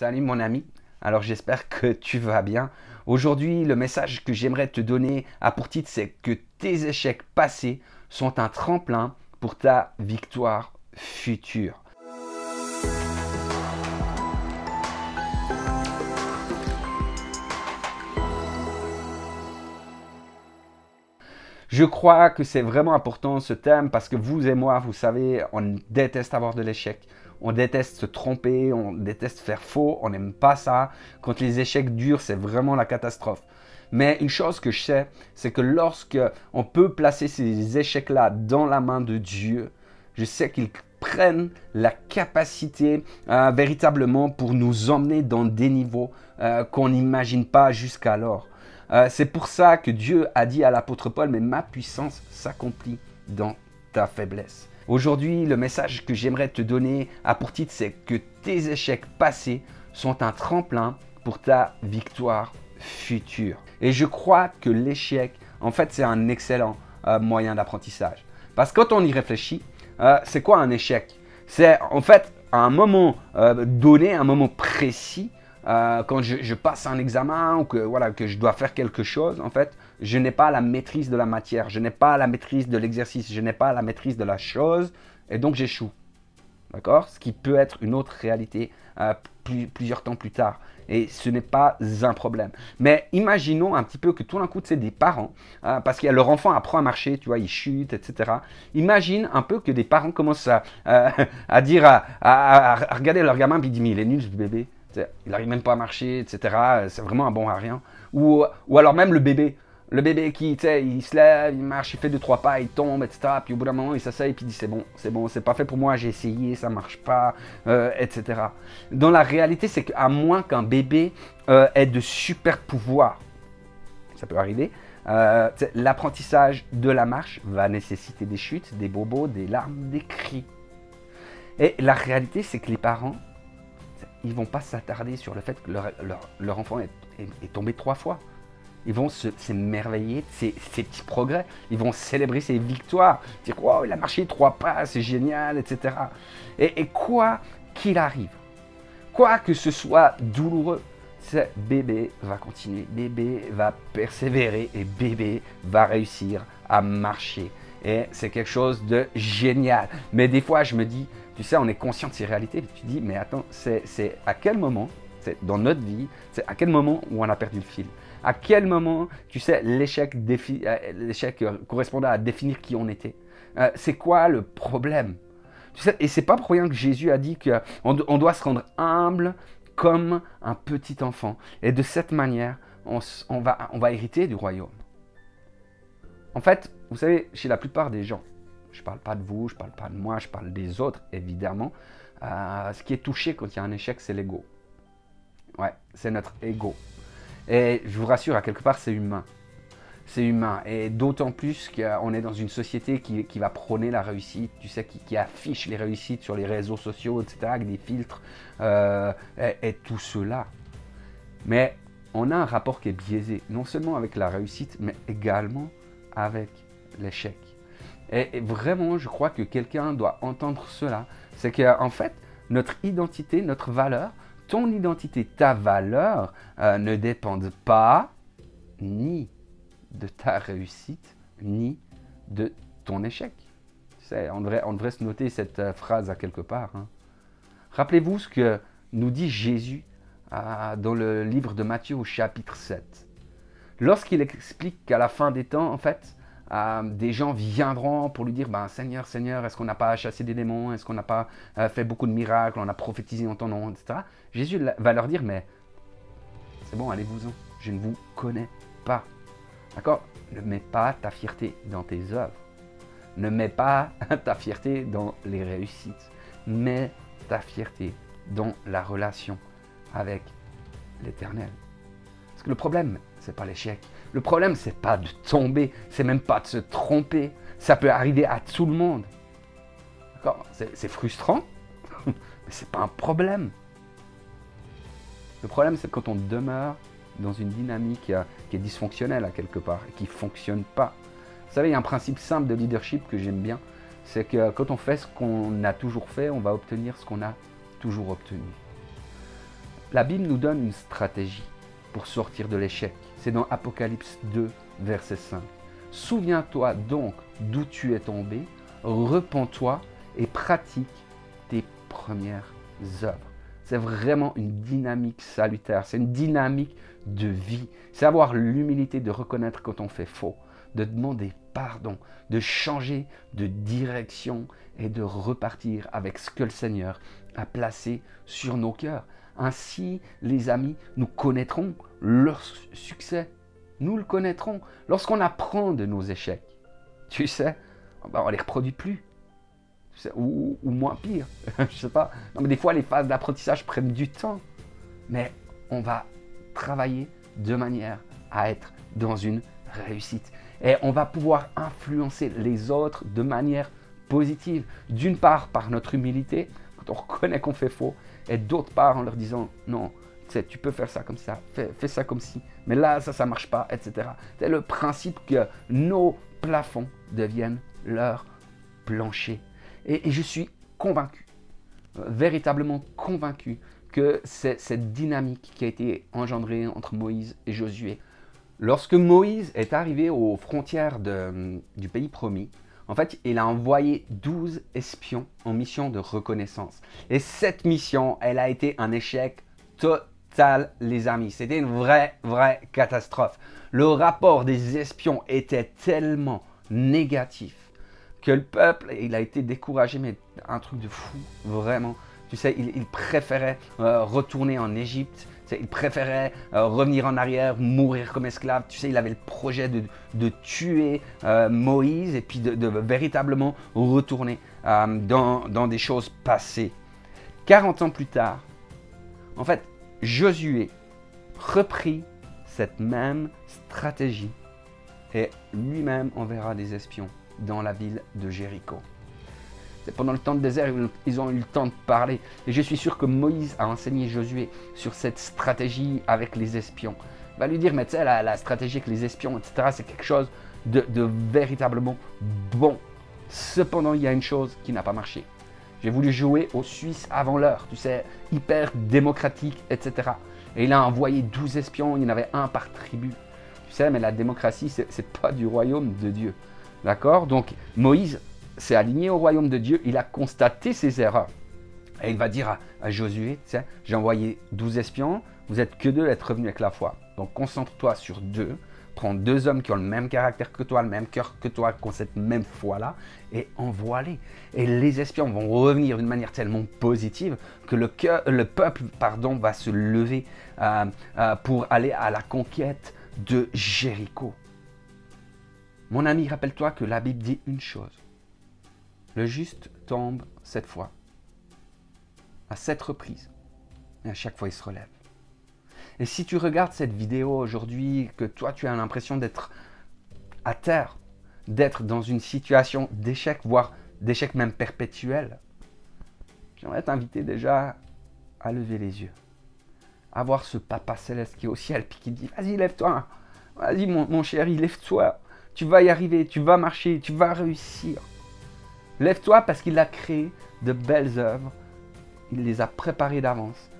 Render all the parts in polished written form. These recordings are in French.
Salut mon ami, alors j'espère que tu vas bien. Aujourd'hui, le message que j'aimerais te donner a pour titre, c'est que tes échecs passés sont un tremplin pour ta victoire future. Je crois que c'est vraiment important ce thème parce que vous et moi, vous savez, on déteste avoir de l'échec. On déteste se tromper, on déteste faire faux, on n'aime pas ça. Quand les échecs durent, c'est vraiment la catastrophe. Mais une chose que je sais, c'est que lorsque on peut placer ces échecs-là dans la main de Dieu, je sais qu'ils prennent la capacité véritablement pour nous emmener dans des niveaux qu'on n'imagine pas jusqu'alors. C'est pour ça que Dieu a dit à l'apôtre Paul, mais ma puissance s'accomplit dans ta faiblesse. Aujourd'hui, le message que j'aimerais te donner à pour titre, c'est que tes échecs passés sont un tremplin pour ta victoire future. Et je crois que l'échec, en fait, c'est un excellent moyen d'apprentissage. Parce que quand on y réfléchit, c'est quoi un échec? C'est en fait à un moment donné, un moment précis, quand je passe un examen ou que, voilà, que je dois faire quelque chose, en fait, je n'ai pas la maîtrise de la matière, je n'ai pas la maîtrise de l'exercice, je n'ai pas la maîtrise de la chose, et donc j'échoue. D'accord? Ce qui peut être une autre réalité plusieurs temps plus tard. Et ce n'est pas un problème. Mais imaginons un petit peu que tout d'un coup, c'est des parents, parce que leur enfant apprend à marcher, tu vois, il chute, etc. Imagine un peu que des parents commencent à dire, à regarder leur gamin, puis ils disent, mais il est nul ce bébé. Il n'arrive même pas à marcher, etc. C'est vraiment un bon à rien. Ou alors même le bébé. Le bébé qui, tu sais, il se lève, il marche, il fait 2-3 pas, il tombe, etc. Puis au bout d'un moment, il s'asseye, puis il dit c'est bon, c'est pas fait pour moi, j'ai essayé, ça marche pas, etc. Dans la réalité, c'est qu'à moins qu'un bébé ait de super pouvoirs, ça peut arriver, l'apprentissage de la marche va nécessiter des chutes, des bobos, des larmes, des cris. Et la réalité, c'est que les parents, ils vont pas s'attarder sur le fait que leur enfant est tombé 3 fois. Ils vont s'émerveiller de ces petits progrès. Ils vont célébrer ses victoires. Dire, wow, il a marché 3 pas, c'est génial, etc. Et quoi qu'il arrive, quoi que ce soit douloureux, ce bébé va continuer. Bébé va persévérer et bébé va réussir à marcher. Et c'est quelque chose de génial. Mais des fois, je me dis, tu sais, on est conscient de ces réalités. Tu te dis, mais attends, c'est à quel moment, dans notre vie, c'est à quel moment où on a perdu le fil? À quel moment, tu sais, l'échec correspondait à définir qui on était? C'est quoi le problème? Tu sais, et c'est pas pour rien que Jésus a dit qu'on doit se rendre humble comme un petit enfant. Et de cette manière, on va hériter du royaume. En fait, vous savez, chez la plupart des gens, je ne parle pas de vous, je ne parle pas de moi, je parle des autres, évidemment, ce qui est touché quand il y a un échec, c'est l'ego. Ouais, c'est notre ego. Et je vous rassure, à quelque part, c'est humain. C'est humain. Et d'autant plus qu'on est dans une société qui va prôner la réussite, tu sais, qui affiche les réussites sur les réseaux sociaux, etc., avec des filtres et tout cela. Mais on a un rapport qui est biaisé, non seulement avec la réussite, mais également avec l'échec. Et vraiment, je crois que quelqu'un doit entendre cela. C'est qu'en fait, notre identité, notre valeur, ton identité, ta valeur ne dépendent pas ni de ta réussite, ni de ton échec. Tu sais, on devrait se noter cette phrase à quelque part. Hein. Rappelez-vous ce que nous dit Jésus dans le livre de Matthieu au chapitre 7. Lorsqu'il explique qu'à la fin des temps, en fait, des gens viendront pour lui dire, Seigneur, Seigneur, est-ce qu'on n'a pas chassé des démons? Est-ce qu'on n'a pas fait beaucoup de miracles? On a prophétisé en ton nom, etc. Jésus va leur dire, mais c'est bon, allez-vous-en, je ne vous connais pas. D'accord? Ne mets pas ta fierté dans tes œuvres. Ne mets pas ta fierté dans les réussites. Mets ta fierté dans la relation avec l'Éternel. Parce que le problème, c'est pas l'échec. Le problème, c'est pas de tomber, c'est même pas de se tromper. Ça peut arriver à tout le monde. D'accord? C'est frustrant, mais c'est pas un problème. Le problème, c'est quand on demeure dans une dynamique qui est dysfonctionnelle à quelque part, et qui ne fonctionne pas. Vous savez, il y a un principe simple de leadership que j'aime bien, c'est que quand on fait ce qu'on a toujours fait, on va obtenir ce qu'on a toujours obtenu. La Bible nous donne une stratégie pour sortir de l'échec. C'est dans Apocalypse 2, verset 5. Souviens-toi donc d'où tu es tombé, repens-toi et pratique tes premières œuvres. C'est vraiment une dynamique salutaire, c'est une dynamique de vie. C'est avoir l'humilité de reconnaître quand on fait faux, de demander pardon, de changer de direction et de repartir avec ce que le Seigneur a placé sur nos cœurs. Ainsi, les amis, nous connaîtrons leur succès. Nous le connaîtrons lorsqu'on apprend de nos échecs. Tu sais, on ne les reproduit plus. Ou moins pire, je sais pas. Non, mais des fois, les phases d'apprentissage prennent du temps. Mais on va travailler de manière à être dans une réussite. Et on va pouvoir influencer les autres de manière positive. D'une part, par notre humilité, quand on reconnaît qu'on fait faux. Et d'autre part, en leur disant, non, tu peux faire ça comme ça, fais ça comme ci. Mais là, ça ne marche pas, etc. C'est le principe que nos plafonds deviennent leur plancher. Et je suis convaincu, véritablement convaincu, que c'est cette dynamique qui a été engendrée entre Moïse et Josué. Lorsque Moïse est arrivé aux frontières du pays promis, en fait, il a envoyé 12 espions en mission de reconnaissance. Et cette mission, elle a été un échec total, les amis. C'était une vraie catastrophe. Le rapport des espions était tellement négatif que le peuple, il a été découragé, mais un truc de fou, vraiment. Tu sais, il préférait retourner en Égypte, il préférait revenir en arrière, mourir comme esclave. Tu sais, il avait le projet de tuer Moïse et puis de véritablement retourner dans des choses passées. 40 ans plus tard, en fait, Josué reprit cette même stratégie et lui-même enverra des espions dans la ville de Jéricho. C'est pendant le temps de désert, ils ont eu le temps de parler. Et je suis sûr que Moïse a enseigné Josué sur cette stratégie avec les espions. Il va lui dire, mais tu sais, la stratégie avec les espions, etc., c'est quelque chose de véritablement bon. Cependant, il y a une chose qui n'a pas marché. J'ai voulu jouer aux Suisses avant l'heure, tu sais, hyper démocratique, etc. Et il a envoyé 12 espions, il y en avait un par tribu. Tu sais, mais la démocratie, c'est pas du royaume de Dieu. D'accord? Donc, Moïse s'est aligné au royaume de Dieu, il a constaté ses erreurs. Et il va dire à Josué, tiens, j'ai envoyé 12 espions, vous n'êtes que 2 à être revenus avec la foi. Donc, concentre-toi sur 2, prends 2 hommes qui ont le même caractère que toi, le même cœur que toi, qui ont cette même foi-là, et envoie-les. Et les espions vont revenir d'une manière tellement positive que le peuple va se lever pour aller à la conquête de Jéricho. Mon ami, rappelle-toi que la Bible dit une chose. Le juste tombe 7 fois, à 7 reprises, et à chaque fois il se relève. Et si tu regardes cette vidéo aujourd'hui, que toi tu as l'impression d'être à terre, d'être dans une situation d'échec, voire d'échec même perpétuel, j'aimerais t'inviter déjà à lever les yeux, à voir ce Papa Céleste qui est au ciel, puis qui dit, vas-y lève-toi, vas-y mon chéri, lève-toi, tu vas y arriver, tu vas marcher, tu vas réussir. Lève-toi parce qu'il a créé de belles œuvres, il les a préparées d'avance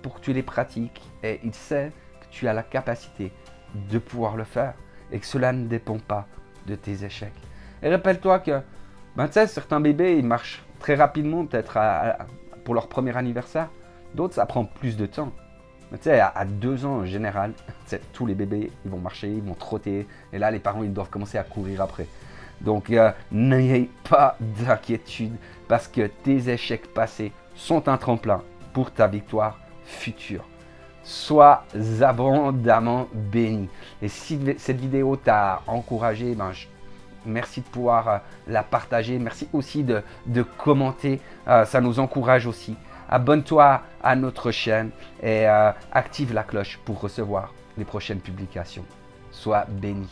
pour que tu les pratiques et il sait que tu as la capacité de pouvoir le faire et que cela ne dépend pas de tes échecs. Et rappelle-toi que tu sais, certains bébés, ils marchent très rapidement, peut-être pour leur premier anniversaire, d'autres ça prend plus de temps. Mais tu sais, à 2 ans en général, tous les bébés, ils vont marcher, ils vont trotter. Et là, les parents, ils doivent commencer à courir après. Donc, n'ayez pas d'inquiétude parce que tes échecs passés sont un tremplin pour ta victoire future. Sois abondamment béni. Et si cette vidéo t'a encouragé, merci de pouvoir la partager. Merci aussi de commenter. Ça nous encourage aussi. Abonne-toi à notre chaîne et active la cloche pour recevoir les prochaines publications. Sois béni.